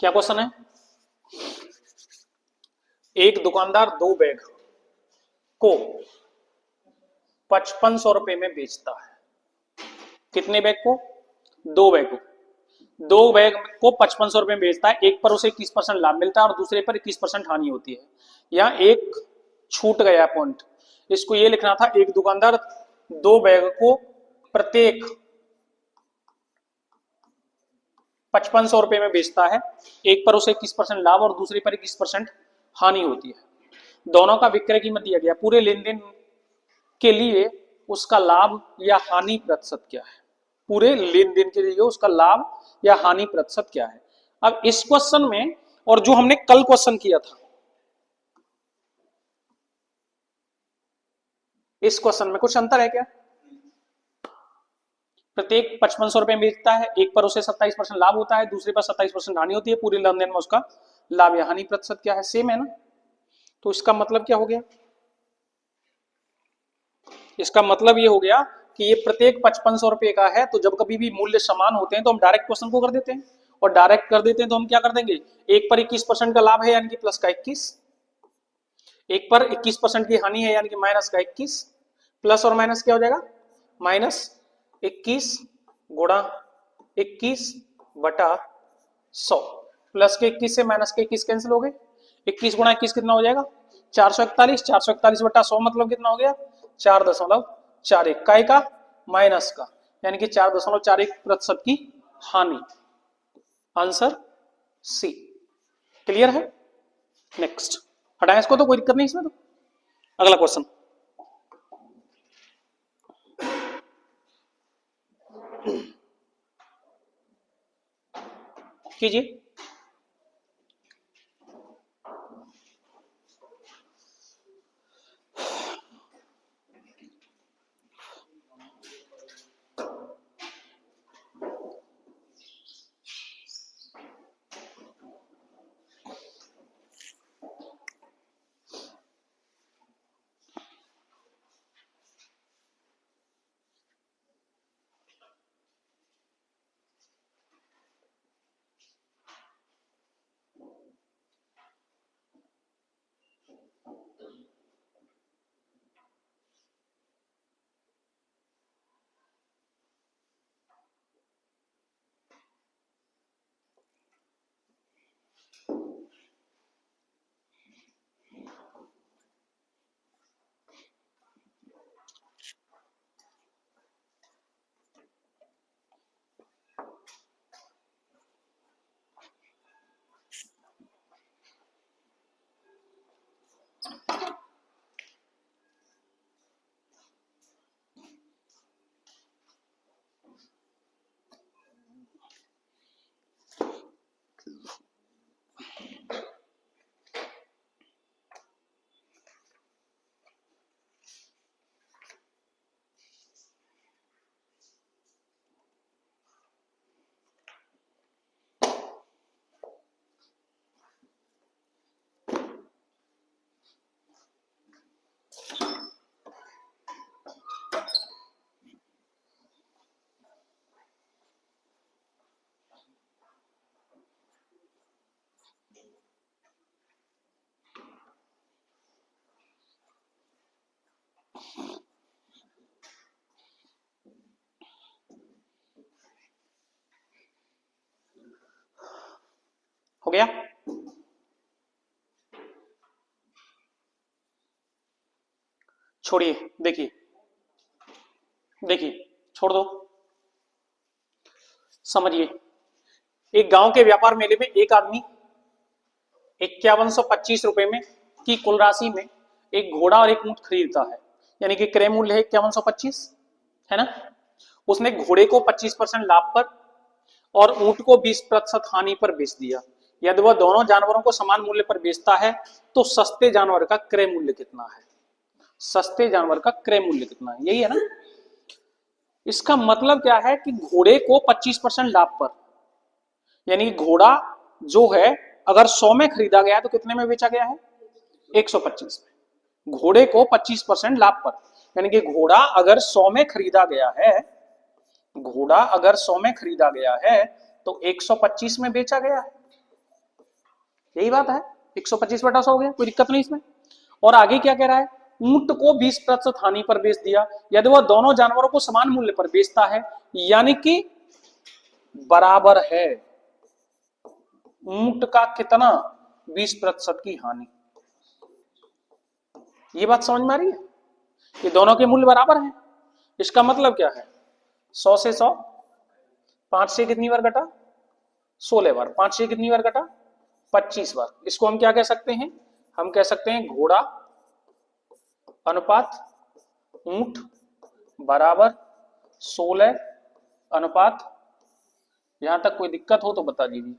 क्या क्वेश्चन है? एक दुकानदार दो बैग को 5500 रुपए में बेचता है। कितने बैग को? दो बैग को। दो बैग को 5500 रुपए में बेचता है। एक पर उसे 21% लाभ मिलता है और दूसरे पर 21% हानि होती है। यहाँ एक छूट गया पॉइंट, इसको ये लिखना था, एक दुकानदार दो बैग को प्रत्येक 5500 रुपए में बेचता है। एक पर उसे 21% लाभ और दूसरे पर 21% हानि होती है। दोनों का विक्रय कीमत दिया गया। पूरे लेन देन के लिए उसका लाभ या हानि प्रतिशत क्या है? पूरे लेन देन के लिए उसका लाभ या हानि प्रतिशत क्या है? अब इस क्वेश्चन में और जो हमने कल क्वेश्चन किया था, इस क्वेश्चन में कुछ अंतर है क्या? प्रत्येक 5500 रुपए बेचता है, एक पर उसे 27% लाभ होता है, दूसरे पर 27% हानि होती है। पूरे लेन देन में उसका लाभ या हानि प्रतिशत क्या है? सेम है ना। तो इसका मतलब क्या हो गया? इसका मतलब ये हो गया कि ये प्रत्येक 5500 रुपए का है। तो जब कभी भी मूल्य समान होते हैं तो हम डायरेक्ट क्वेश्चन को कर देते हैं, और डायरेक्ट कर देते हैं तो हम क्या कर देंगे, एक पर 21% का लाभ है यानी कि प्लस का 21, एक पर 21% की हानि है यानी कि माइनस का 21, प्लस और माइनस क्या हो जाएगा, माइनस 21 गुणा 21 बटा 100। प्लस के 21 से माइनस के 21 कैंसिल हो गए। 21 गुणा 21 कितना हो जाएगा, 441। 441 बटा 100 मतलब कितना हो गया, 4.41 का माइनस का, यानी कि 4.41% की हानि। Answer C. क्लियर है? नेक्स्ट हटाएं इसको, तो कोई दिक्कत नहीं इसमें। तो अगला क्वेश्चन कीजिए। हो गया? छोड़िए, देखिए देखिए, छोड़ दो, समझिए। एक गांव के व्यापार मेले में एक आदमी 5125 रुपए में की कुल राशि में एक घोड़ा और एक ऊंट खरीदता है, यानी कि क्रय मूल्य है 5125, है ना। उसने घोड़े को 25% लाभ पर और ऊंट को 20% हानि पर बेच दिया। यदि वह दोनों जानवरों को समान मूल्य पर बेचता है तो सस्ते जानवर का क्रय मूल्य कितना है? सस्ते जानवर का क्रय मूल्य कितना है, यही है ना। इसका मतलब क्या है कि घोड़े को 25% लाभ पर, यानी घोड़ा जो है अगर 100 में खरीदा गया तो कितने में बेचा गया है, 125 में। घोड़े को 25% लाभ पर, यानी कि घोड़ा अगर 100 में खरीदा गया है, घोड़ा अगर 100 में खरीदा गया है तो 125 में बेचा गया है। यही बात है, 125/100 हो गया, कोई दिक्कत नहीं इसमें। और आगे क्या कह रहा है, ऊंट को 20% हानि पर बेच दिया यदि वह दोनों जानवरों को समान मूल्य पर बेचता है, यानी कि बराबर है ऊंट का कितना, 20% की हानि। ये बात समझ में आ रही है, ये दोनों के मूल्य बराबर हैं। इसका मतलब क्या है, 100 से 100, 5 से कितनी बार घटा, 16 बार, 5 से कितनी बार घटा, 25 बार। इसको हम क्या कह सकते हैं, हम कह सकते हैं घोड़ा अनुपात ऊंट बराबर 16 अनुपात। यहां तक कोई दिक्कत हो तो बता दीजिए,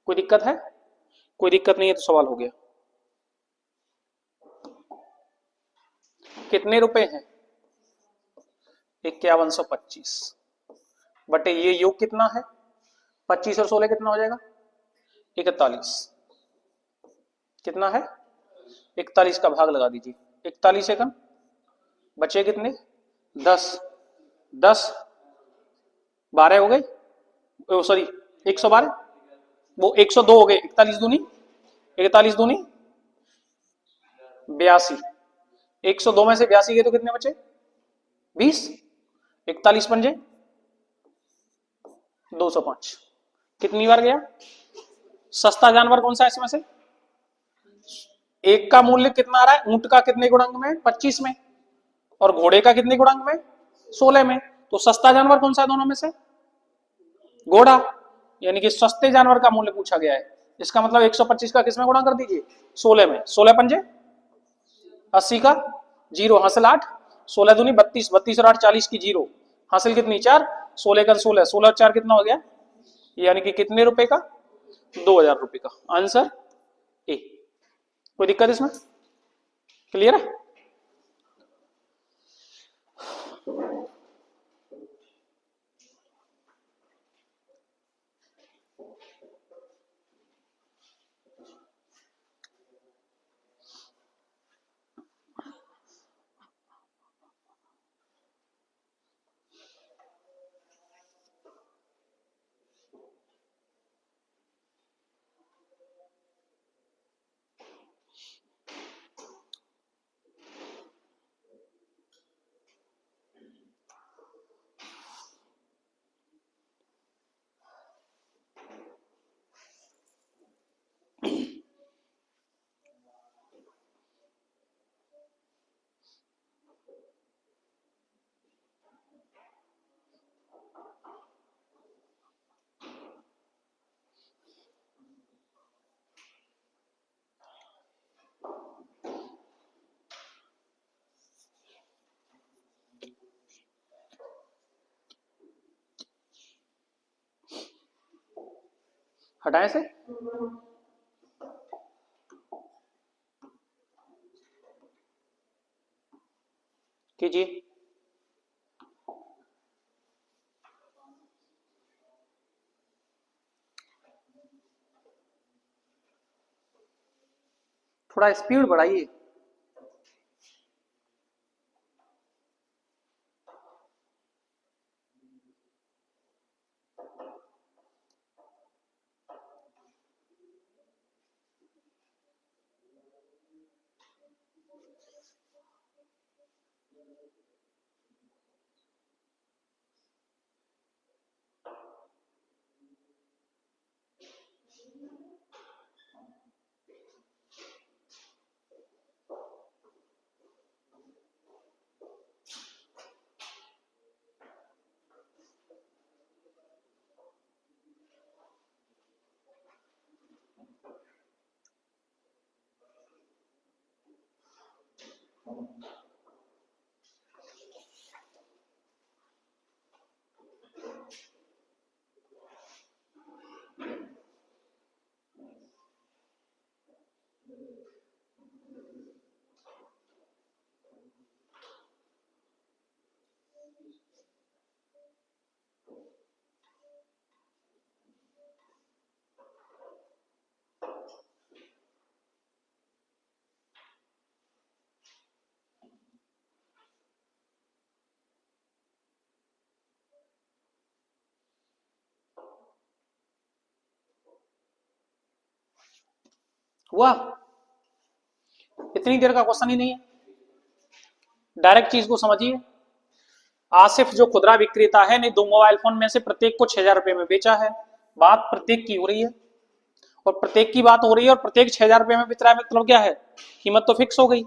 कोई दिक्कत है, कोई दिक्कत नहीं है तो सवाल हो गया। कितने रुपए हैं, 5125 बटे ये योग कितना है, 25 और 16 कितना हो जाएगा, 41। कितना है, 41 का भाग लगा दीजिए, 41 एकम बचे कितने, 10, 10 12 हो गए, सॉरी 112, वो 102 हो गए, 41 दूनी 41 दूनी 82, 102 में से 82 गए तो कितने बचे, 20, 41 पंजे 205। कितनी बार गया, सस्ता जानवर कौन सा है इसमें से, एक का मूल्य कितना आ रहा है, ऊंट का कितने गुणांक में, 25 में, और घोड़े का कितने गुणांक में, 16 में। तो सस्ता जानवर कौन सा है दोनों में से, घोड़ा, यानी कि सस्ते जानवर का मूल्य पूछा गया है। इसका मतलब 125 का किसमें गुणा कर दीजिए, 16 में, 16 पंजे 80 का जीरो, हासिल 8, 16 दूनी 32, 32 और 8 40 की जीरो, हासिल कितनी 4, 16 का 16, 16 और 4 कितना हो गया, यानी कि कितने रुपए का, 2000 रुपए का। Answer A. कोई दिक्कत इसमें, क्लियर है। हटाए से, कीजिए, थोड़ा स्पीड बढ़ाइए। हुआ? इतनी देर का क्वेश्चन ही नहीं है, डायरेक्ट चीज को समझिए। आसिफ जो खुदरा विक्रेता है ने 2 मोबाइल फोन में से प्रत्येक को 6,000 रुपए में बेचा है। बात प्रत्येक की हो रही है, और प्रत्येक की बात हो रही है, और प्रत्येक 6,000 रुपए में बेच रहा है, मतलब क्या है, कीमत तो फिक्स हो गई।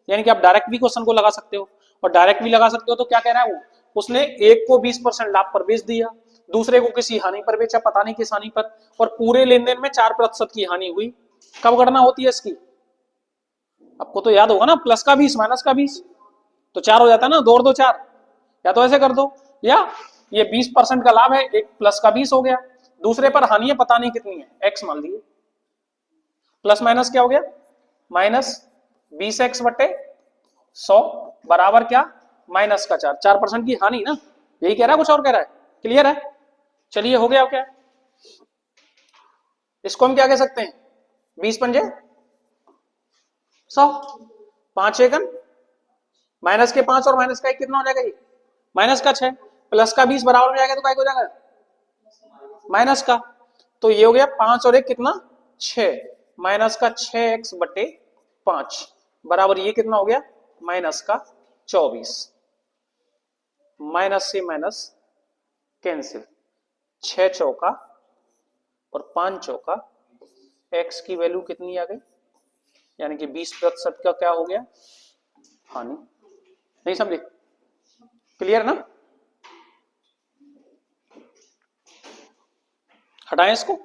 यानी कि आप डायरेक्ट भी क्वेश्चन को लगा सकते हो, और डायरेक्ट भी लगा सकते हो। तो क्या कह रहा है वो, उसने एक को 20% लाभ पर बेच दिया, दूसरे को किसी हानि पर बेचा, पता नहीं किस हानि पर, और पूरे लेन देन में 4% की हानि हुई। कब गणना होती है इसकी? आपको तो याद होगा ना, प्लस का 20 माइनस का 20, तो 4 हो जाता है ना, 2 और 2 4। या तो ऐसे कर दो, या ये 20% का लाभ है, एक प्लस का 20 हो गया, दूसरे पर हानि है पता नहीं कितनी है, एक्स मान लीजिए, प्लस माइनस क्या हो गया, माइनस 20x बटे 100 बराबर क्या, माइनस का 4, 4% की हानि ना, यही कह रहा है, कुछ और कह रहा है? क्लियर है? चलिए हो गया क्या, इसको हम क्या कह सकते हैं, 20 पंजे 100, 5 एकन माइनस के 5 और माइनस का 1 कितना हो जाएगा, ये माइनस का 6, प्लस का 20 बराबर में जाएगा तो क्या हो जाएगा, माइनस का। तो ये हो गया 5 और 1 कितना, 6, माइनस का 6x बटे 5 बराबर ये कितना हो गया, माइनस का 24। माइनस से माइनस कैंसिल, 6 चौका और 5 चौका, x की वैल्यू कितनी आ गई, यानी कि 20% का क्या हो गया, हानि। नहीं समझे? क्लियर ना? हटाएं इसको।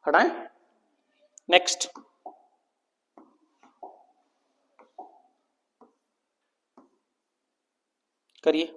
हटाएं, नेक्स्ट। करिए।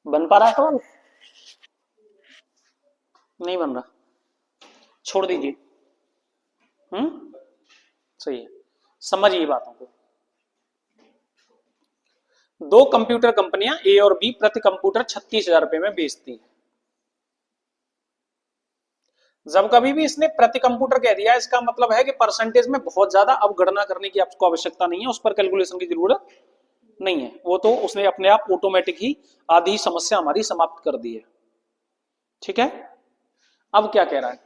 बन पा रहा है सवाल? नहीं बन रहा, छोड़ दीजिए। सही है, समझिए बातों को। दो कंप्यूटर कंपनियां ए और बी प्रति कंप्यूटर 36,000 रुपए में बेचती है। जब कभी भी इसने प्रति कंप्यूटर कह दिया, इसका मतलब है कि परसेंटेज में बहुत ज्यादा अब गणना करने की आपको आवश्यकता नहीं है, उस पर कैलकुलेशन की जरूरत नहीं है, वो तो उसने अपने आप ऑटोमेटिक ही आधी समस्या हमारी समाप्त कर दी है। ठीक है, अब क्या कह रहा है,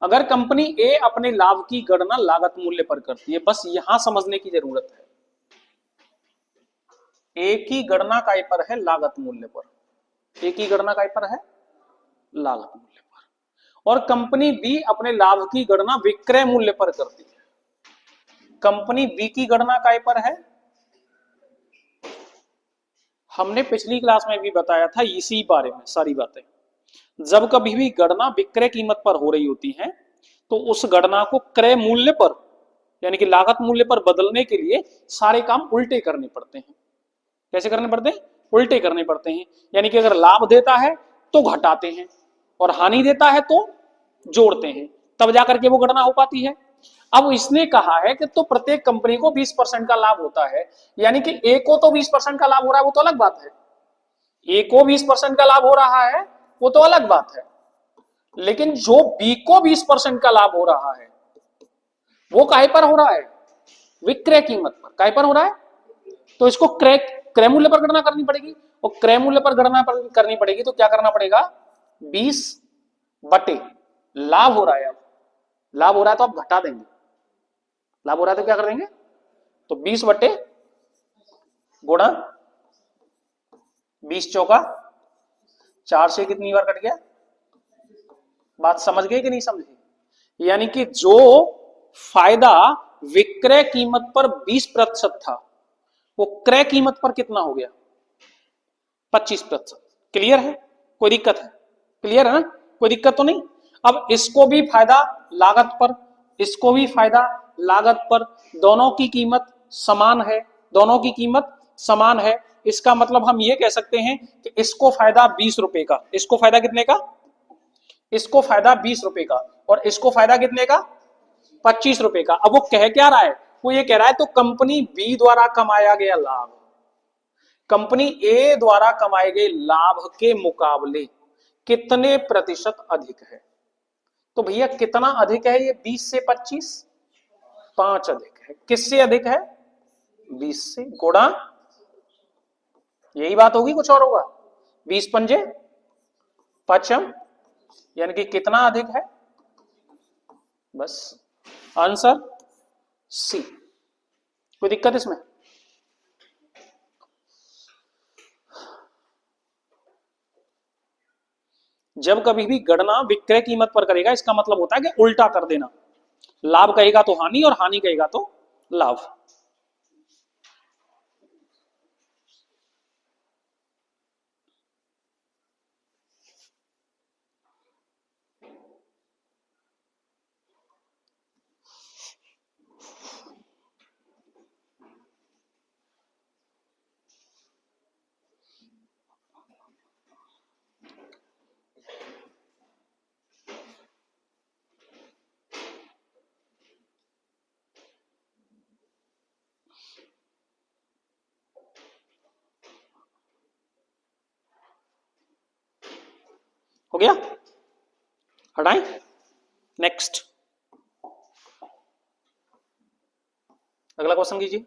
अगर कंपनी ए अपने लाभ की गणना लागत मूल्य पर करती है, बस यहां समझने की जरूरत है, ए की गणना काय पर है, लागत मूल्य पर, ए की गणना काय पर है, लागत मूल्य पर, और कंपनी बी अपने लाभ की गणना विक्रय मूल्य पर करती है। कंपनी बी की गणना काय पर है, हमने पिछली क्लास में भी बताया था इसी बारे में सारी बातें। जब कभी भी गणना विक्रय कीमत पर हो रही होती है तो उस गणना को क्रय मूल्य पर यानी कि लागत मूल्य पर बदलने के लिए सारे काम उल्टे करने पड़ते हैं। कैसे करने पड़ते हैं, उल्टे करने पड़ते हैं। यानी कि अगर लाभ देता है तो घटाते हैं और हानि देता है तो जोड़ते हैं, तब जाकर के वो गणना हो पाती है। अब इसने कहा है कि तो प्रत्येक कंपनी को 20% का लाभ होता है, यानी कि ए को तो 20% का लाभ हो रहा है, वो तो अलग बात है, ए को 20% का लाभ हो रहा है वो तो अलग बात है, लेकिन जो बी को 20% का लाभ हो रहा है वो काहे पर हो रहा है, विक्रय कीमत पर। काहे पर हो रहा है, तो इसको क्रय क्रय मूल्य पर गणना करनी पड़ेगी, और क्रय मूल्य पर गणना करनी पड़ेगी तो क्या करना पड़ेगा, 20 बटे लाभ हो रहा है, अब लाभ हो रहा है तो आप घटा देंगे, लाभ हो रहा है तो क्या कर देंगे, तो 20 बटे गुणा 20 चौका 4 से कितनी बार कट गया, बात समझ गए कि नहीं समझे। यानी कि जो फायदा विक्रय कीमत पर 20% था वो क्रय कीमत पर कितना हो गया, 25%। क्लियर है, कोई दिक्कत है, क्लियर है ना, कोई दिक्कत तो नहीं। अब इसको भी फायदा लागत पर, इसको भी फायदा लागत पर, दोनों की कीमत समान है, दोनों की कीमत समान है। इसका मतलब हम ये कह सकते हैं कि इसको फायदा 20 रुपए का, इसको फायदा कितने का, इसको फायदा 20 रुपए का, और इसको फायदा कितने का, 25 रुपए का। अब वो कह क्या रहा है, वो ये कह रहा है तो कंपनी बी द्वारा कमाया गया लाभ कंपनी ए द्वारा कमाए गए लाभ के मुकाबले कितने प्रतिशत अधिक है। तो भैया कितना अधिक है ये, 20 से 25, 5 अधिक है। किससे अधिक है, 20 से, गुणा, यही बात होगी, कुछ और होगा, 20 पंजे 55, यानी कि कितना अधिक है, बस आंसर सी। कोई दिक्कत इसमें, जब कभी भी गणना विक्रय कीमत पर करेगा इसका मतलब होता है कि उल्टा कर देना, लाभ कहेगा तो हानि और हानि कहेगा तो लाभ। हो गया, हटाएं, नेक्स्ट, अगला क्वेश्चन कीजिए।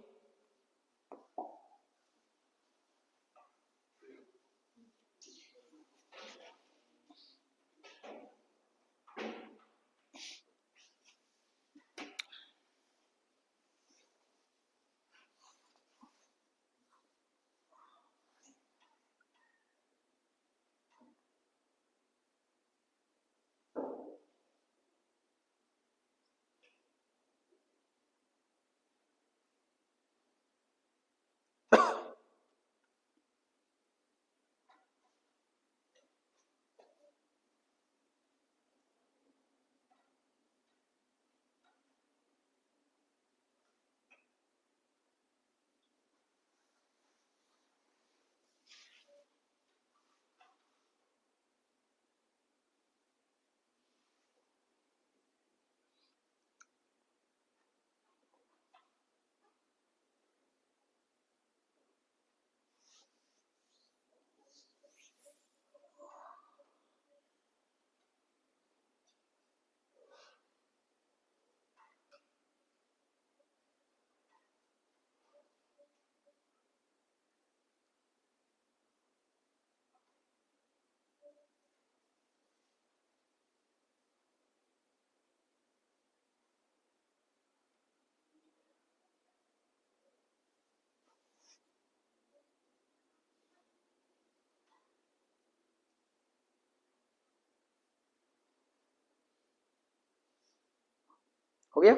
गया?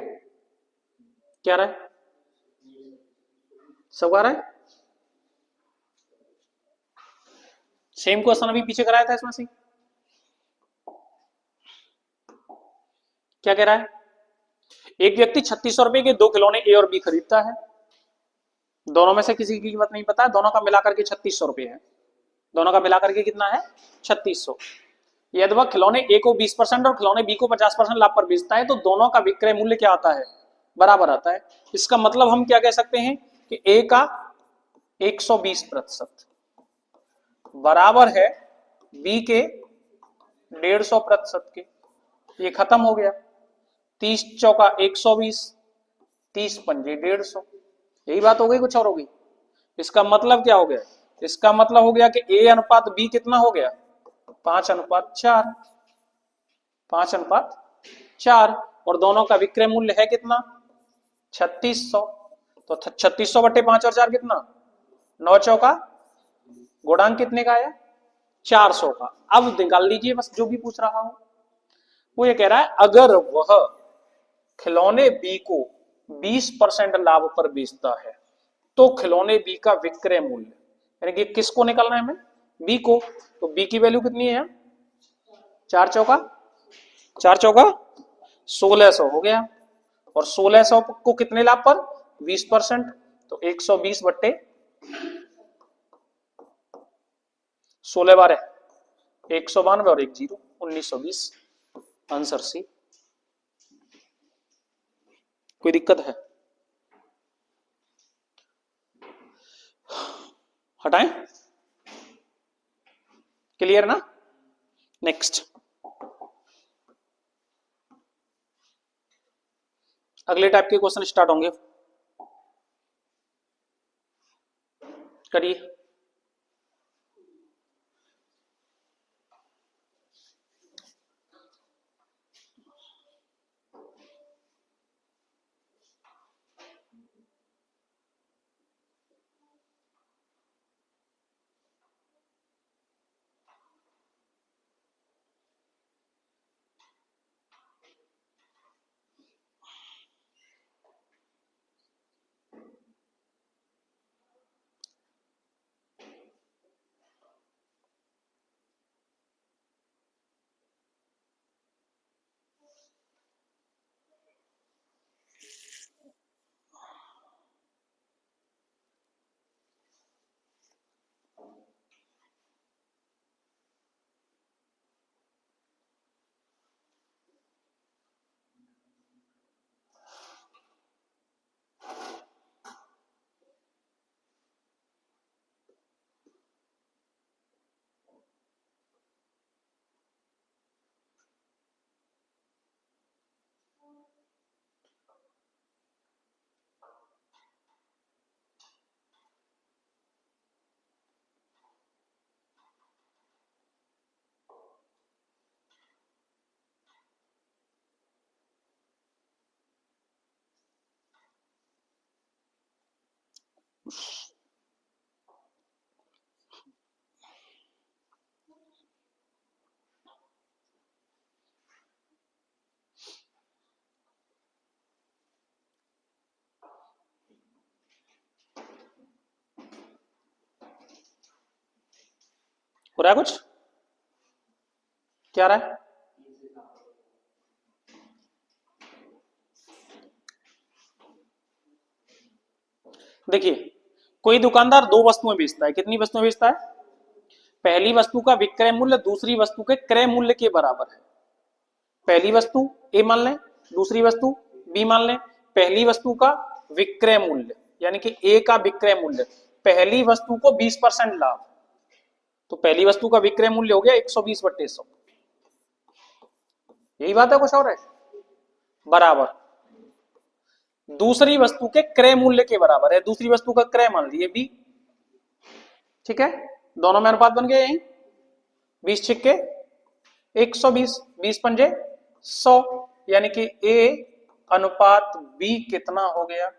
क्या रहा है? सब आ रहा है? सेम क्वेश्चन अभी पीछे कराया था इसमें से। क्या कह रहा है? एक व्यक्ति 3600 रुपए के 2 खिलौने ए और बी खरीदता है। दोनों में से किसी की कीमत नहीं पता, दोनों का मिलाकर के 3600 रुपए है। दोनों का मिलाकर के कितना है? 3600। यदि वह खिलौने ए को 20% और खिलौने बी को 50% लाभ पर बेचता है तो दोनों का विक्रय मूल्य क्या आता है? बराबर आता है। इसका मतलब हम क्या कह सकते हैं कि ए का 120% बराबर है बी के 150% के। ये खत्म हो गया। 30 चौका 120, 30 पंजे 150। यही बात हो गई, कुछ और होगी? इसका मतलब क्या हो गया? इसका मतलब हो गया कि ए अनुपात बी कितना हो गया? 5:4। 5:4। और दोनों का विक्रय मूल्य है कितना? 3600। तो 3600 बटे 5 और 4 कितना? 9 चौका, गुणांक कितने का आया? 400 का। अब निकाल लीजिए बस, जो भी पूछ रहा हूं। वो ये कह रहा है अगर वह खिलौने बी को 20% लाभ पर बेचता है तो खिलौने बी का विक्रय मूल्य, यानी कि किसको निकालना है हमें? बी को। तो बी की वैल्यू कितनी है? 4 चौका 1600 हो गया। और 1600 को कितने लाभ पर? 20%। तो 120 बट्टे 16 बार है 192 और 1 जीरो 1920। Answer C. कोई दिक्कत है? हटाएं? क्लियर ना? नेक्स्ट, अगले टाइप के क्वेश्चन स्टार्ट होंगे। करिए। हो रहा है कुछ? क्या रहा है? देखिए, कोई दुकानदार 2 वस्तुएं बेचता है। कितनी वस्तुएं बेचता है? पहली वस्तु का विक्रय मूल्य दूसरी वस्तु के क्रय मूल्य के बराबर है। पहली वस्तु ए मान लें, दूसरी वस्तु बी मान लें। पहली वस्तु का विक्रय मूल्य यानी कि ए का विक्रय मूल्य, पहली वस्तु को 20% लाभ, तो पहली वस्तु का विक्रय मूल्य हो गया 120 बट्टे 100। यही बात है, कुछ और है? बराबर दूसरी वस्तु के क्रय मूल्य के बराबर है। दूसरी वस्तु का क्रय मान लीजिए बी। ठीक है, दोनों में अनुपात बन गए यही 20 छिक्के 120, 20 पंजे 100, यानी कि ए अनुपात बी कितना हो गया?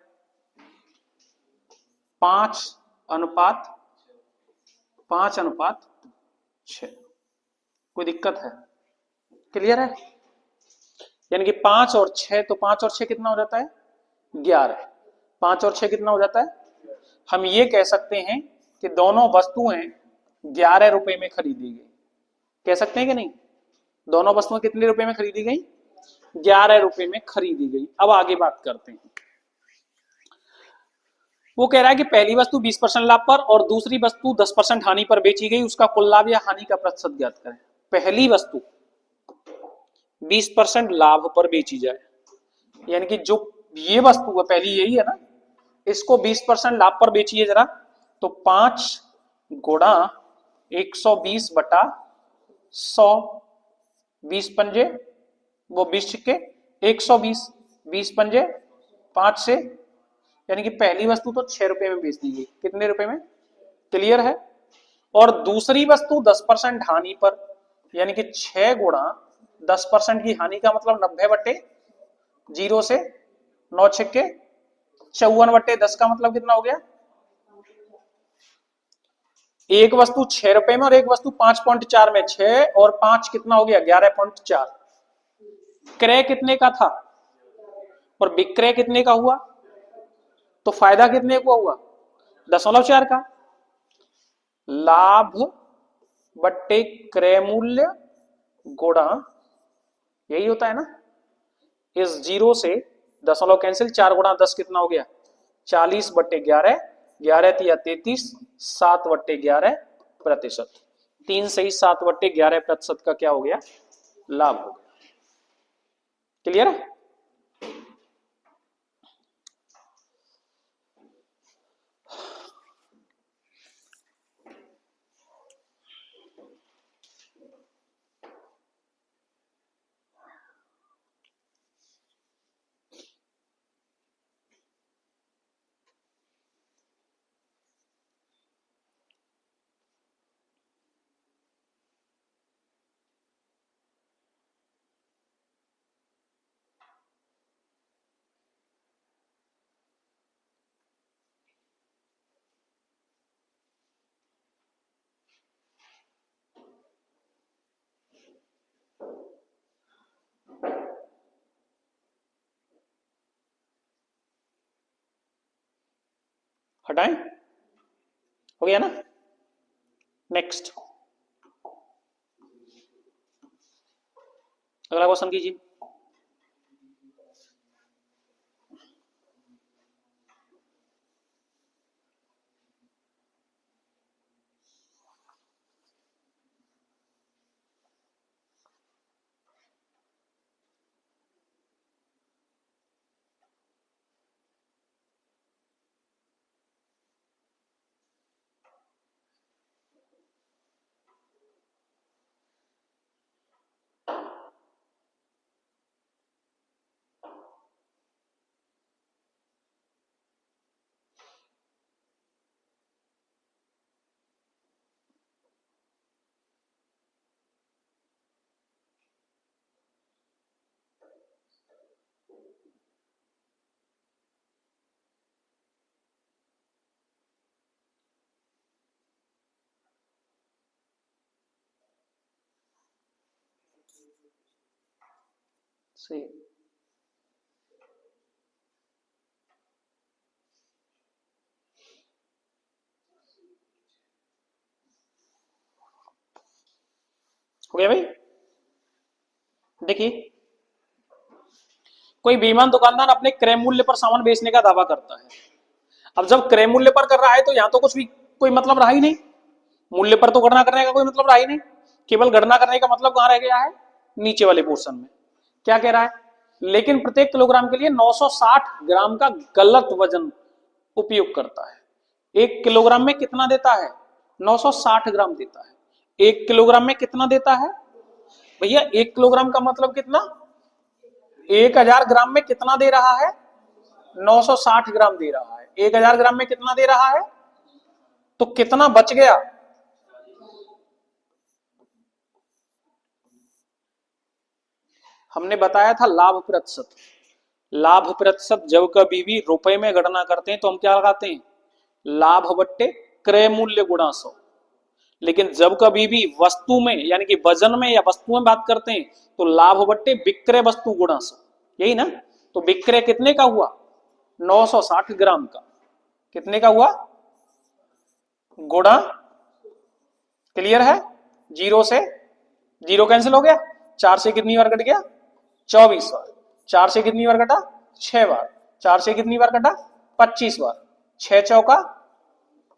5:6। कोई दिक्कत है? क्लियर है? यानी कि 5 और 6, तो 5 और 6 कितना हो जाता है 11। 5 और 6 कितना हो जाता है। हम ये कह सकते हैं कि दोनों वस्तुएं 11 रुपए में खरीदी गई, कह सकते हैं कि नहीं। दोनों वस्तुएं कितने रुपए में खरीदी गई 11 रुपए में खरीदी गई। अब आगे बात करते हैं। वो कह रहा है कि पहली वस्तु 20% लाभ पर और दूसरी वस्तु 10% हानि पर बेची गई, उसका कुल लाभ या हानि का प्रतिशत ज्ञात करें। पहली वस्तु 20% लाभ पर बेची जाए, यानी कि जो ये वस्तु है पहली यही है ना, इसको 20% लाभ पर बेचिए जरा, तो 5 गुणा 120 बटा 100, 20 पंजे वो 20 छिक्के 120, 20 पंजे 5 से, यानी कि पहली वस्तु तो 6 रुपए में बेच दी गई। कितने रुपए में, क्लियर है। और दूसरी वस्तु 10% हानि पर, यानी कि 6 गुणा 10% की हानि का मतलब 90 बटे 0 से 9 छिक्के 54 बटे 10 का मतलब कितना हो गया। एक वस्तु 6 रुपए में और एक वस्तु 5.4 में, 6 और 5 कितना हो गया 11.4। क्रय कितने का था और विक्रय कितने का हुआ, तो फायदा कितने को हुआ 0.4 का। लाभ बट्टे क्रय मूल्य गुणा, यही होता है ना, इस 0 से दशमलव कैंसिल, 4 गुणा 10 कितना हो गया 40 बट्टे 11, 11 तिया 33, 7 बट्टे 11%। 3 से ही 7 बट्टे 11% का क्या हो गया लाभ हो गया। क्लियर है। हटाएं, हो गया ना। नेक्स्ट अगला क्वेश्चन कीजिए। सही, हो गया भाई। देखिए, कोई बेईमान दुकानदार अपने क्रय मूल्य पर सामान बेचने का दावा करता है। अब जब क्रय मूल्य पर कर रहा है तो यहां तो कुछ भी कोई मतलब रहा ही नहीं, मूल्य पर तो गणना करने का कोई मतलब रहा ही नहीं। केवल गणना करने का मतलब कहां रह गया है, नीचे वाले पोर्शन में। क्या कह रहा है, लेकिन प्रत्येक किलोग्राम के लिए 960 ग्राम का गलत वजन उपयोग करता है। 1 किलोग्राम में कितना देता है 960 ग्राम देता है। 1 किलोग्राम में कितना देता है भैया, 1 किलोग्राम का मतलब कितना, 1000 ग्राम में कितना दे रहा है 960 ग्राम दे रहा है। 1000 ग्राम में कितना दे रहा है, तो कितना बच गया, हमने बताया था लाभ प्रतिशत। लाभ प्रतिशत जब कभी भी रुपए में गणना करते हैं तो हम क्या लगाते हैं, लाभ बट्टे क्रय मूल्य गुणा 100। लेकिन जब कभी भी वस्तु में यानी कि वजन में या वस्तु में बात करते हैं तो लाभ बट्टे विक्रय वस्तु गुणा 100, यही ना। तो विक्रय कितने का हुआ? 960 ग्राम का। कितने का हुआ? गुणा, क्लियर है? जीरो से जीरो कैंसिल हो गया, 4 से कितनी बार कट गया? 24 बार। 4 से कितनी बार कटा? 6 बार। 4 से कितनी बार कटा? 25 बार। 6 चौका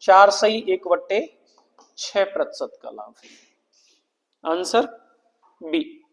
4 सही 1/6% का लाभ है। Answer B.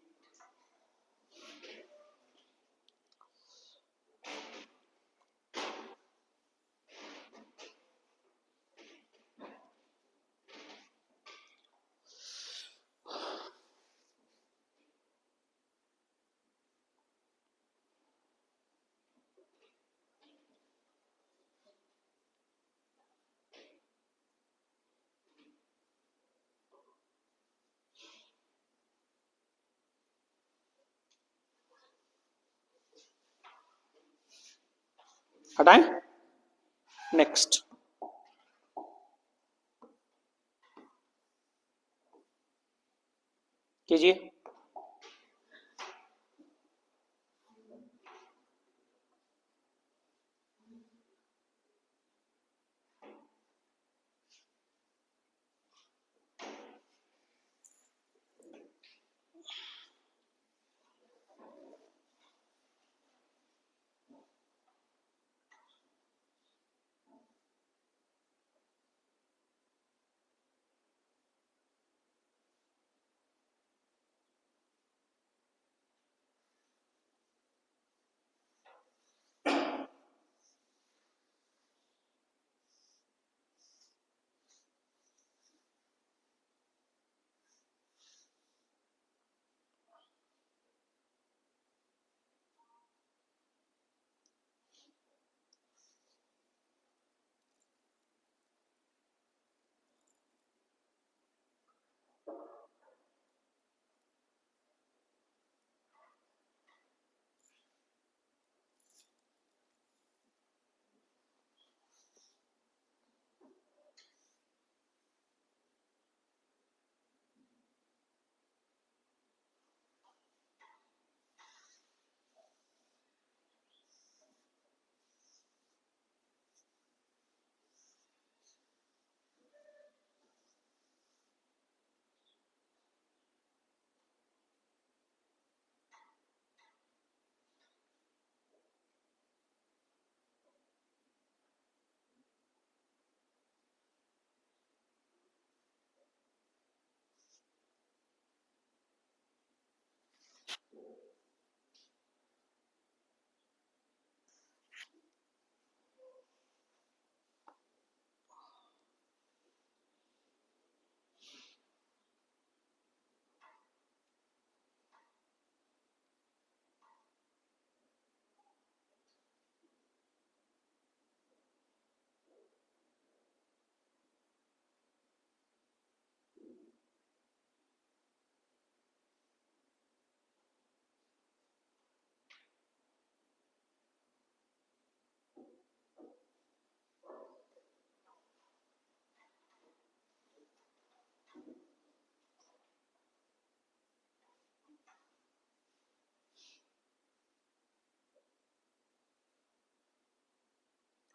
हटाएं, नेक्स्ट। कीजिए।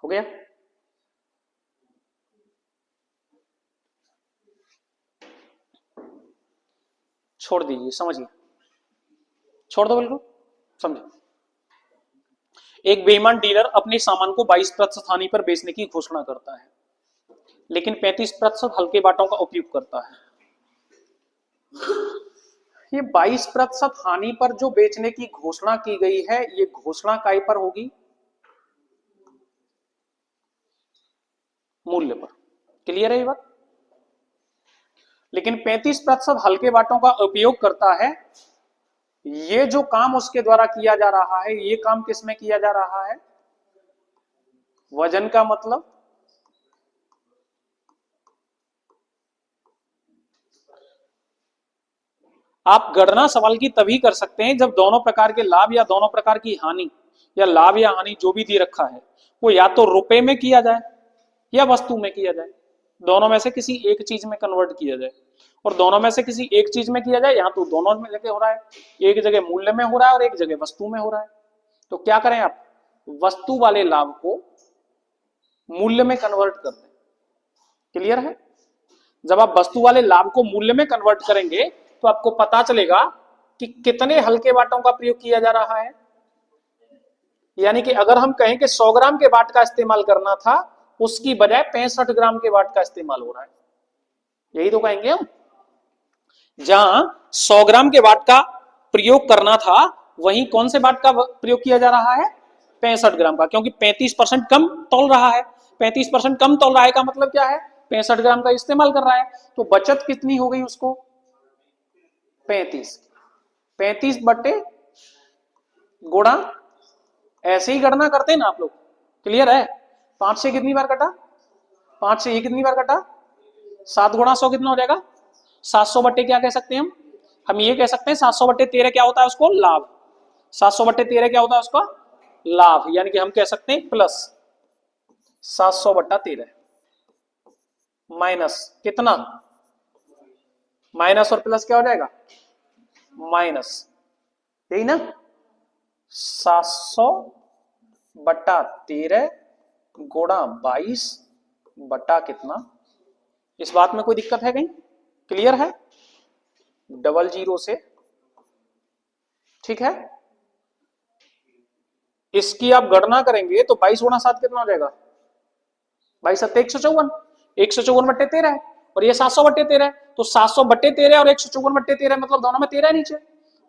हो गया? छोड़ दीजिए, समझिए, छोड़ दो बिल्कुल, समझे। एक बेईमान डीलर अपने सामान को 22% हानि पर बेचने की घोषणा करता है, लेकिन 35% हल्के बाटों का उपयोग करता है। ये 22% हानि पर जो बेचने की घोषणा की गई है, ये घोषणा काय पर होगी? मूल्य पर। क्लियर है ये बात? लेकिन 35% हल्के बाटों का उपयोग करता है, ये जो काम उसके द्वारा किया जा रहा है, ये काम किसमें किया जा रहा है? वजन का मतलब आप गणना सवाल की तभी कर सकते हैं जब दोनों प्रकार के लाभ या दोनों प्रकार की हानि या लाभ या हानि जो भी दे रखा है वो या तो रुपए में किया जाए या वस्तु में किया जाए। दोनों में से किसी एक चीज में कन्वर्ट किया जाए, और दोनों में से किसी एक चीज में किया जाए, यहाँ तो दोनों में जगह हो रहा है, एक जगह मूल्य में हो रहा है और एक जगह वस्तु में हो रहा है। तो क्या करें आप, वस्तु वाले लाभ को मूल्य में कन्वर्ट कर दें। क्लियर है? जब आप वस्तु वाले लाभ को मूल्य में कन्वर्ट करेंगे तो आपको पता चलेगा कि कितने हल्के वाटों का प्रयोग किया जा रहा है। यानी कि अगर हम कहें कि 100 ग्राम के वाट का इस्तेमाल करना था, उसकी बजाय 65 ग्राम के वाट का इस्तेमाल हो रहा है। यही तो कहेंगे हम। जहां 100 ग्राम के वाट का प्रयोग करना था, वहीं कौन से वाट का प्रयोग किया जा रहा है, 65 ग्राम का, क्योंकि 35% कम तौल रहा है। 35% कम तौल रहा है का मतलब क्या है, 65 ग्राम का इस्तेमाल कर रहा है। तो बचत कितनी हो गई उसको, 35। 35 बट्टे गुणा, ऐसे ही गणना करते हैं ना आप लोग। क्लियर है? 5 से कितनी बार कटा, 5 से ये कितनी बार कटा, 7 गुणा 100 कितना हो जाएगा, 700 बट्टे क्या कह सकते हैं हम ये कह सकते हैं 700 बट्टे 13 क्या होता है उसको, लाभ। 700 बट्टे 13 क्या होता है उसका, लाभ। यानी कि हम कह सकते हैं प्लस 700 बट्टा 13 माइनस कितना, माइनस और प्लस क्या हो जाएगा, माइनस, यही ना, 700 बट्टा 13 गुणा 22 बट्टा कितना। इस बात में कोई दिक्कत है कहीं? क्लियर है? 00 से, ठीक है। इसकी आप गणना करेंगे तो 22 गुणा 7 कितना हो जाएगा, 22 7 154 बट्टे 13 है, और ये 700 बट्टे 13 है। तो 700 बट्टे 13 और 154 बट्टे 13 मतलब दोनों में 13 है नीचे,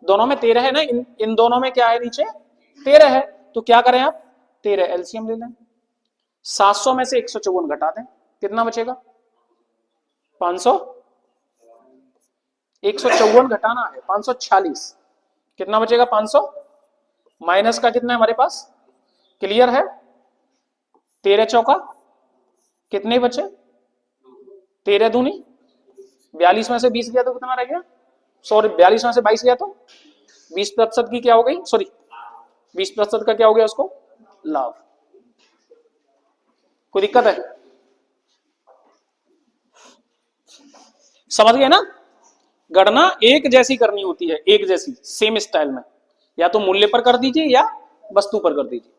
दोनों में 13 है ना, इन दोनों में क्या है नीचे, 13 है। तो क्या करें आप, 13 एलसीएम ले लें, 700 में से 154 घटा दें, कितना बचेगा, 500, 154 घटाना है 546, कितना बचेगा 500, माइनस का कितना है हमारे पास। क्लियर है? 13 चौका कितने बचे, 13 दूनी 42 में से 20 गया तो कितना रह गया, सॉरी 42 में से 22 गया तो 20% की क्या हो गई, सॉरी 20% का क्या हो गया उसको, लाभ। कोई दिक्कत है? समझ गए ना? गणना एक जैसी करनी होती है, एक जैसी सेम स्टाइल में, या तो मूल्य पर कर दीजिए या वस्तु पर कर दीजिए।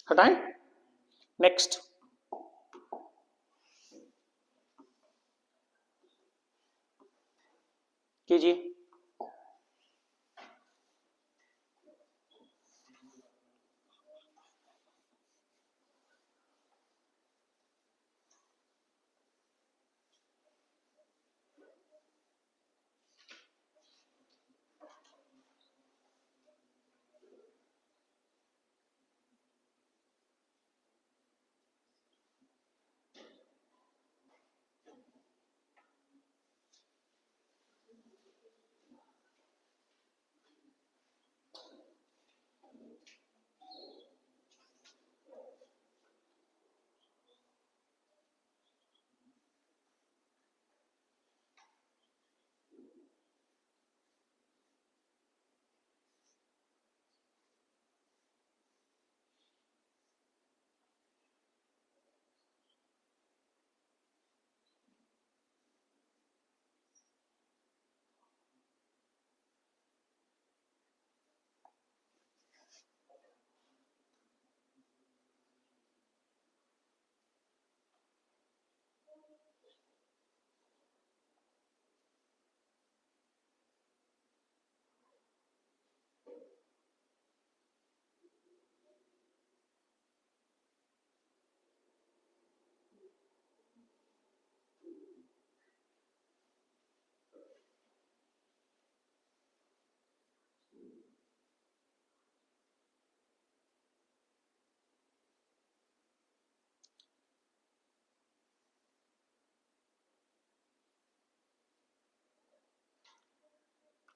हटाएं, नेक्स्ट। कीजिए।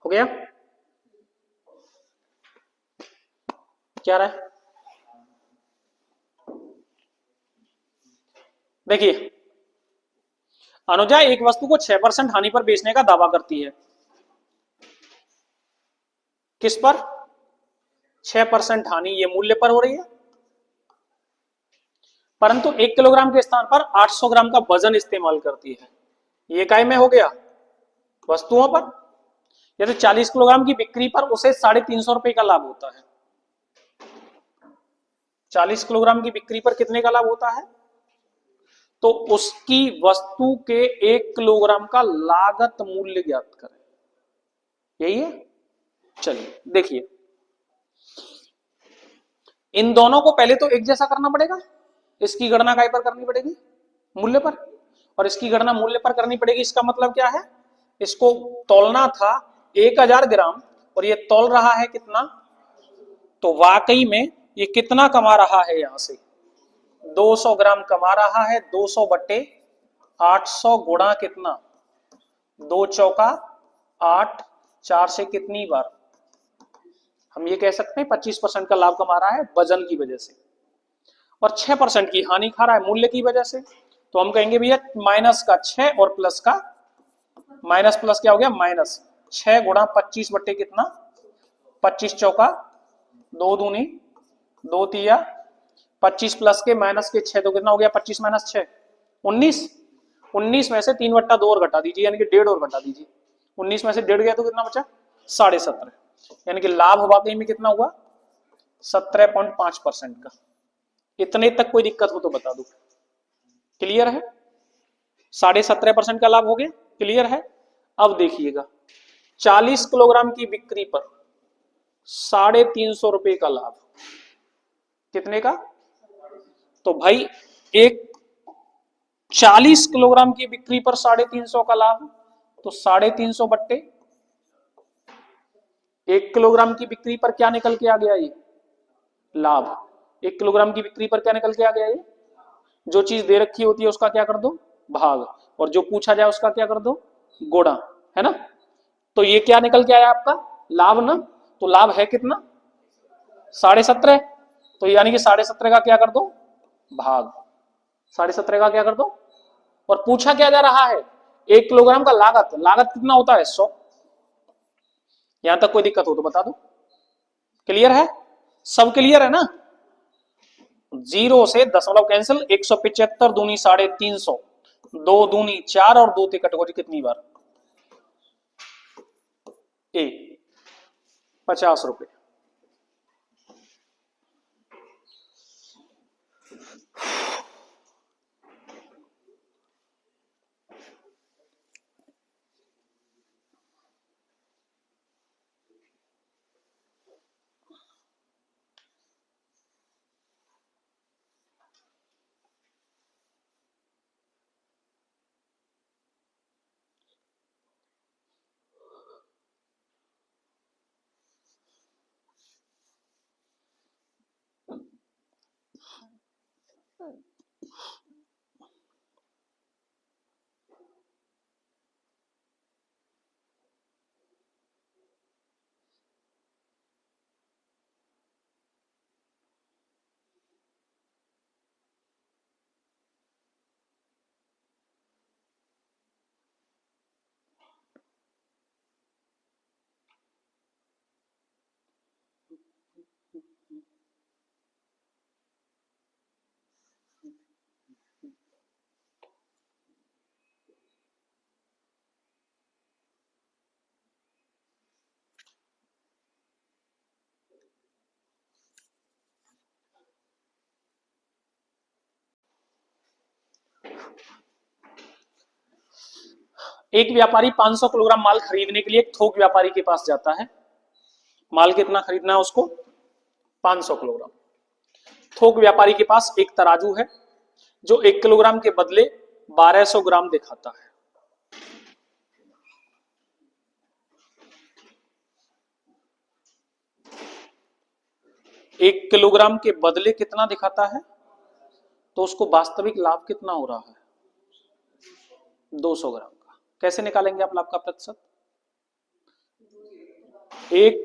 हो गया? क्या रहा है? देखिए, अनुजा एक वस्तु को 6% हानि पर बेचने का दावा करती है। किस पर? 6% हानि ये मूल्य पर हो रही है, परंतु 1 किलोग्राम के स्थान पर 800 ग्राम का वजन इस्तेमाल करती है। ये काय में हो गया? वस्तुओं पर। यदि 40 किलोग्राम की बिक्री पर उसे 350 रुपए का लाभ होता है। 40 किलोग्राम की बिक्री पर कितने का लाभ होता है? तो उसकी वस्तु के 1 किलोग्राम का लागत मूल्य ज्ञात करें। यही है। चलिए देखिए, इन दोनों को पहले तो एक जैसा करना पड़ेगा। इसकी गणना काय पर करनी पड़ेगी? मूल्य पर। और इसकी गणना मूल्य पर करनी पड़ेगी। इसका मतलब क्या है? इसको तौलना था 1000 ग्राम और ये तौल रहा है कितना? तो वाकई में ये कितना कमा रहा है? यहां से 200 ग्राम कमा रहा है। 200 बट्टे 800 गुणा कितना? 2 चौका 8, 4 से कितनी बार? हम ये कह सकते हैं 25% का लाभ कमा रहा है वजन की वजह से, और 6% की हानि खा रहा है मूल्य की वजह से। तो हम कहेंगे भैया माइनस का 6 और प्लस का माइनस प्लस क्या हो गया? माइनस 6 गुणा 25 बट्टे कितना? 25 चौका 2 दूनी 2 तिया 25 प्लस के माइनस के 6 तो कितना हो गया? 25 माइनस 6 19। 19 में से 3/2 और घटा दीजिए, यानी कि 1.5 और घटा दीजिए। 19 में से 1.5 गया तो कितना बचा? 17.5। यानी कि लाभ वाकई में कितना हुआ? 17.5% का। इतने तक कोई दिक्कत हो तो बता दो। क्लियर है? 17.5% का लाभ हो गया। क्लियर है? अब देखिएगा, 40 किलोग्राम की बिक्री पर 350 रुपए का लाभ। कितने का? तो भाई एक 40 किलोग्राम की बिक्री पर 350 का लाभ, तो 350 बट्टे 1 किलोग्राम की बिक्री पर क्या निकल के आ गया? ये लाभ। 1 किलोग्राम की बिक्री पर क्या निकल के आ गया? ये जो चीज दे रखी होती है उसका क्या कर दो? भाग, और जो पूछा जाए उसका क्या कर दो? गुणा, है ना? तो ये क्या निकल के आया आपका? लाभ ना। तो लाभ है कितना? 17.5। तो यानी कि 17.5 का क्या कर दो? भाग। 17.5 का क्या कर दो? और पूछा क्या जा रहा है? 1 किलोग्राम का लागत। लागत कितना होता है? 100। यहां तक कोई दिक्कत हो तो बता दो। क्लियर है? सब क्लियर है ना? 0 से दशमलव कैंसिल। 175 दूनी 350, 2 दूनी 4 और 2 कैटेगरी कितनी बार? ए 50 रुपए। एक व्यापारी 500 किलोग्राम माल खरीदने के लिए एक थोक व्यापारी के पास जाता है। माल कितना खरीदना है उसको? 500 किलोग्राम। थोक व्यापारी के पास एक तराजू है जो 1 किलोग्राम के बदले 1200 ग्राम दिखाता है। एक किलोग्राम के बदले कितना दिखाता है? तो उसको वास्तविक लाभ कितना हो रहा है? 200 ग्राम का। कैसे निकालेंगे आप लाभ का प्रतिशत? 1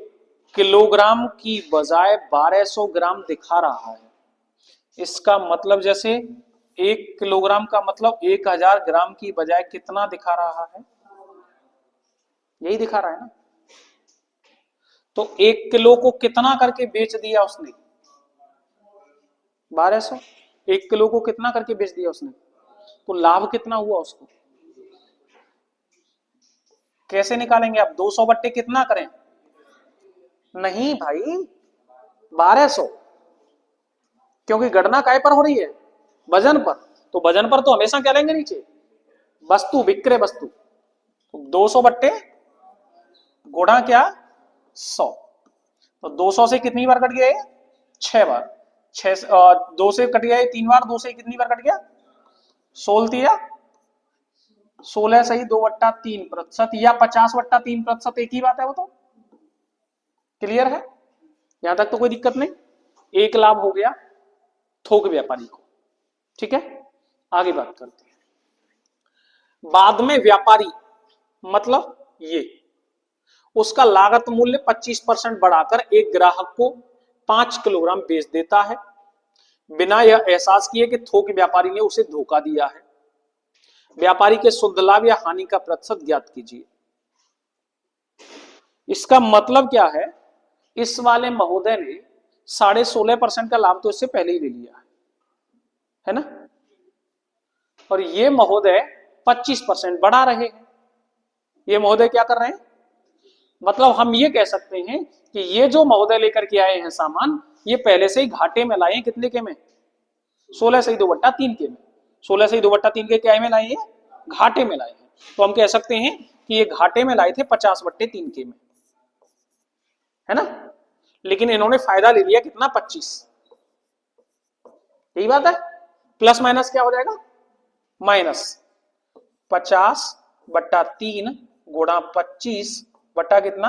किलोग्राम की बजाय 1200 ग्राम दिखा रहा है। इसका मतलब जैसे 1 किलोग्राम का मतलब 1000 ग्राम की बजाय कितना दिखा रहा है, यही दिखा रहा है ना। तो 1 किलो को कितना करके बेच दिया उसने, 1200। 1 किलो को कितना करके बेच दिया उसने, तो लाभ कितना हुआ उसको। कैसे निकालेंगे आप, 200 बट्टे कितना करें, नहीं भाई 1200, क्योंकि गणना काय पर हो रही है, वजन पर। तो वजन पर तो हमेशा क्या लेंगे नीचे, वस्तु, विक्रय वस्तु। तो 200 बट्टे गुणा क्या, 100। तो 200 से कितनी बार कट गया ये, 6 बार। 2 से कट गया ये 3 बार, 2 से कितनी बार कट गया, 16 16 सही 2/3%, या 50/3%, एक ही बात है वो तो। क्लियर है, यहां तक तो कोई दिक्कत नहीं। एक लाभ हो गया थोक व्यापारी को, ठीक है। आगे बात करते हैं। बाद में व्यापारी मतलब ये उसका लागत मूल्य 25% बढ़ाकर एक ग्राहक को 5 किलोग्राम बेच देता है, बिना यह एहसास किए कि थोक व्यापारी ने उसे धोखा दिया है। व्यापारी के शुद्ध लाभ या हानि का प्रतिशत ज्ञात कीजिए। इसका मतलब क्या है, इस वाले महोदय ने 16.5% का लाभ तो इससे पहले ही ले लिया है ना, और ये महोदय 25% बढ़ा रहे हैं। ये महोदय क्या कर रहे हैं, मतलब हम ये कह सकते हैं कि ये जो महोदय लेकर के आए हैं सामान, ये पहले से ही घाटे में लाए हैं। कितने के में, 16 सही 2/3 के में। 16 सही 2/3 के क्या में लाए हैं, घाटे में लाए हैं। तो हम कह सकते हैं कि ये घाटे में लाए थे 50/3 के में, है ना। लेकिन इन्होंने फायदा ले लिया कितना, 25। यही बात है। प्लस माइनस क्या हो जाएगा, माइनस 50/3 गुणा 25 बटा कितना,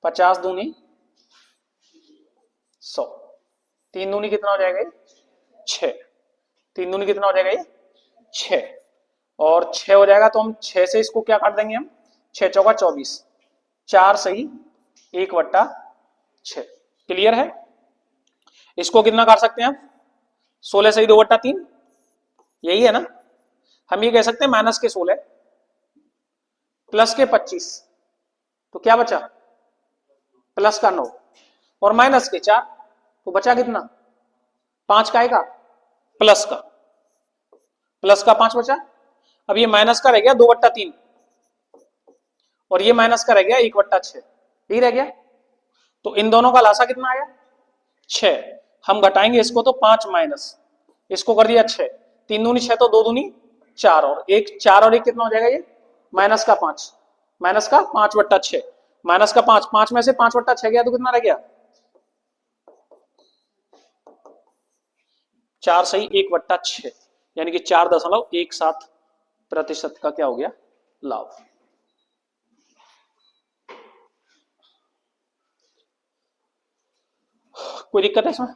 50 दूनी 100, 3 दूनी कितना हो जाएगा ये, 6। 3 दूनी कितना हो जाएगा ये, 6। और 6 हो जाएगा तो हम 6 से इसको क्या काट देंगे हम, 6 चौका 24, 4 सही 1/6। क्लियर है। इसको कितना काट सकते हैं आप, 16 सही 2/3, यही है ना। हम ये कह सकते हैं माइनस के 16 प्लस के 25, तो क्या बचा, प्लस का 9 और माइनस के 4, तो बचा कितना, 5 का आएगा, प्लस का 5 बचा। अब ये माइनस का रह गया 2/3 और ये माइनस का रह गया 1/6, यही रह गया। तो इन दोनों का लासा कितना आया, 6। हम घटाएंगे इसको तो 5 माइनस, इसको कर दिया 6, 3 दूनी 6 तो 2 दूनी 4, और 1 4 और 1 कितना हो जाएगा ये, माइनस का 5, माइनस का 5/6, माइनस का 5, 5 में से 5/6 गया तो कितना रह गया, 4 सही 1/6, यानी कि 4.17% का क्या हो गया, लाभ। कोई दिक्कत है इसमें,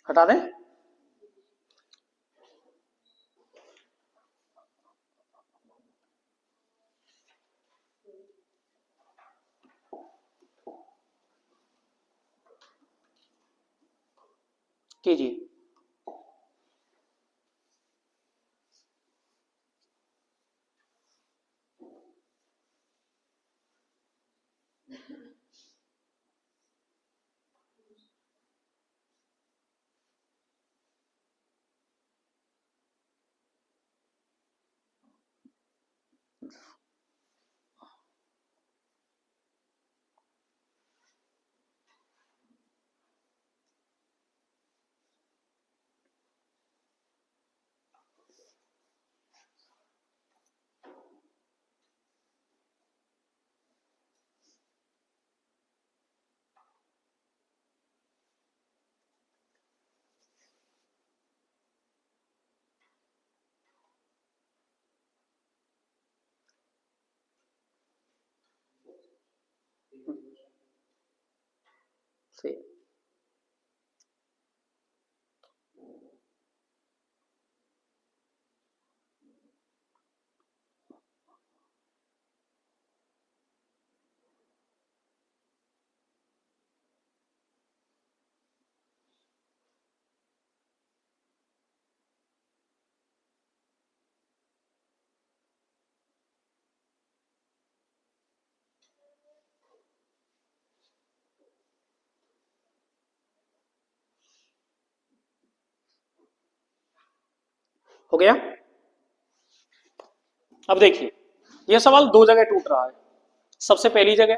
हटा दें। कीजिए। सही। हो गया। अब देखिए, यह सवाल दो जगह टूट रहा है। सबसे पहली जगह,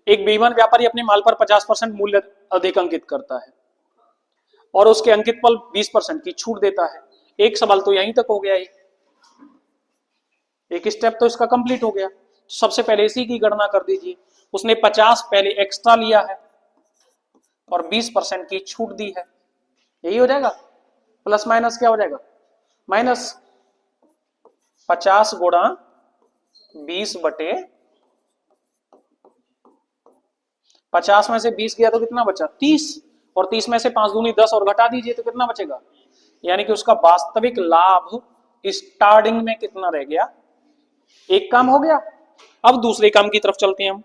एक बेईमान व्यापारी अपने माल पर 50% मूल्य अधिक अंकित करता है और उसके अंकित पर 20% की छूट देता है। एक सवाल तो यहीं तक हो गया ही, एक स्टेप तो इसका कंप्लीट हो गया। सबसे पहले इसी की गणना कर दीजिए। उसने 50 पहले एक्स्ट्रा लिया है और 20% की छूट दी है, यही हो जाएगा। प्लस माइनस क्या हो जाएगा, माइनस 50 गुणा 20 बटे 50 में से 20 गया तो कितना बचा, 30, और 30 में से 5 दूनी 10 और घटा दीजिए तो कितना बचेगा। यानी कि उसका वास्तविक लाभ स्टार्टिंग में कितना रह गया, एक काम हो गया। अब दूसरे काम की तरफ चलते हैं हम।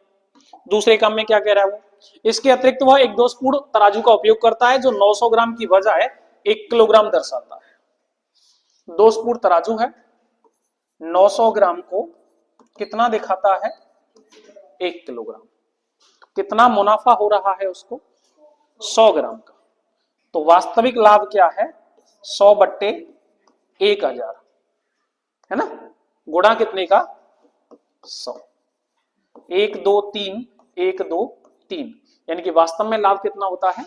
दूसरे काम में क्या कह रहा है वो, इसके अतिरिक्त वह एक दोषपूर्ण तराजू का उपयोग करता है जो 900 ग्राम की बजाय 1 किलोग्राम दर्शाता है। दोषपूर्ण तराजू है, 900 ग्राम को कितना दिखाता है, 1 किलोग्राम। कितना मुनाफा हो रहा है उसको, 100 ग्राम का। तो वास्तविक लाभ क्या है, 100 बट्टे 1000, है ना, गुणा कितने का, 100। 1 2 3, 1 2 3, यानी कि वास्तव में लाभ कितना होता है।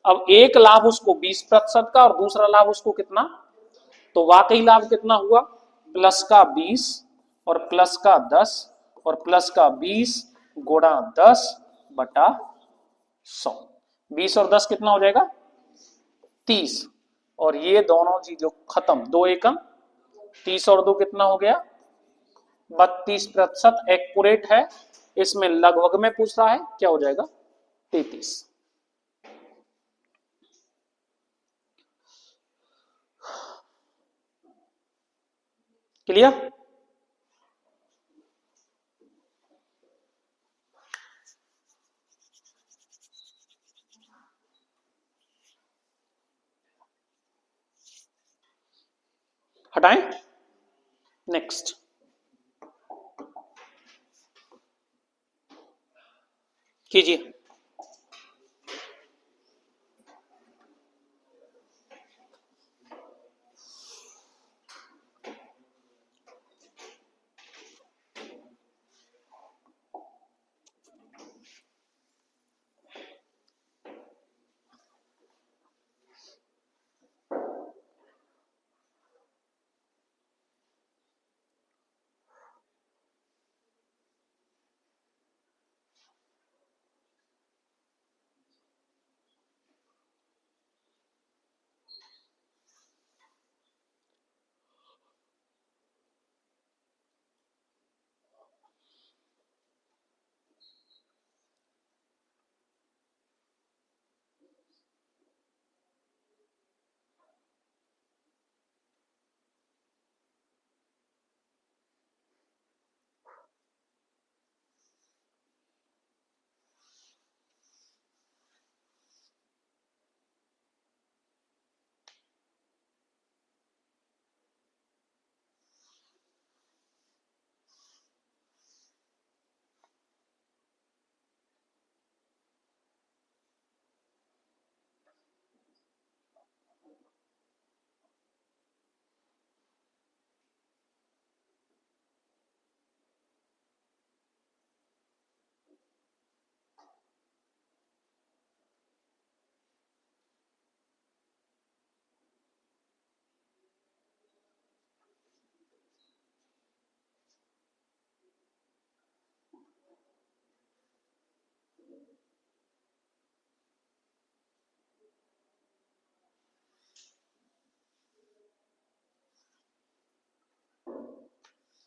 अब एक लाभ उसको 20% का और दूसरा लाभ उसको कितना, तो वाकई लाभ कितना हुआ, प्लस का 20 और प्लस का 10 और प्लस का 20 गुणा 10 बटा 100। 20 और 10 कितना हो जाएगा, 30, और ये दोनों चीजों खत्म, 2 एकम 30 और 2 कितना हो गया, 32% एक्यूरेट है। इसमें लगभग में पूछ रहा है, क्या हो जाएगा, 33। क्लियर। हटाएं, नेक्स्ट कीजिए।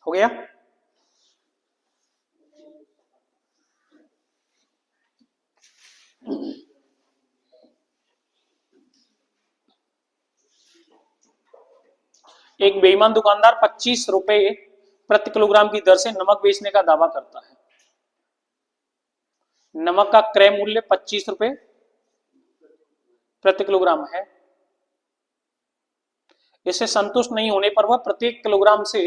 हो गया। एक बेईमान दुकानदार 25 रुपए प्रति किलोग्राम की दर से नमक बेचने का दावा करता है। नमक का क्रय मूल्य 25 रुपए प्रति किलोग्राम है। इससे संतुष्ट नहीं होने पर वह प्रत्येक किलोग्राम से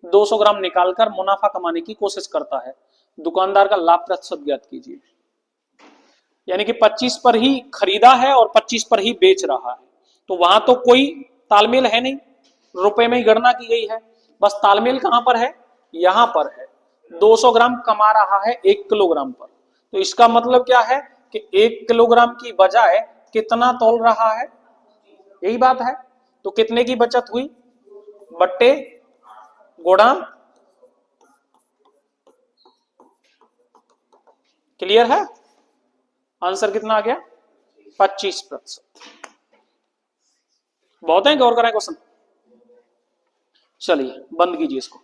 200 ग्राम निकालकर मुनाफा कमाने की कोशिश करता है। दुकानदार का लाभ प्रतिशत ज्ञात कीजिए। यानी कि 25 पर ही खरीदा है और 25 पर ही बेच रहा है, तो वहां तो कोई तालमेल है नहीं, रुपए में ही गणना की गई है। बस तालमेल कहां पर है, यहां पर है। 200 ग्राम कमा रहा है 1 किलोग्राम पर, तो इसका मतलब क्या है कि 1 किलोग्राम की बजाय कितना तौल रहा है, यही बात है। तो कितने की बचत हुई, बट्टे गुणा, क्लियर है। आंसर कितना आ गया, 25%। बहुत है, गौर करें क्वेश्चन। चलिए बंद कीजिए इसको।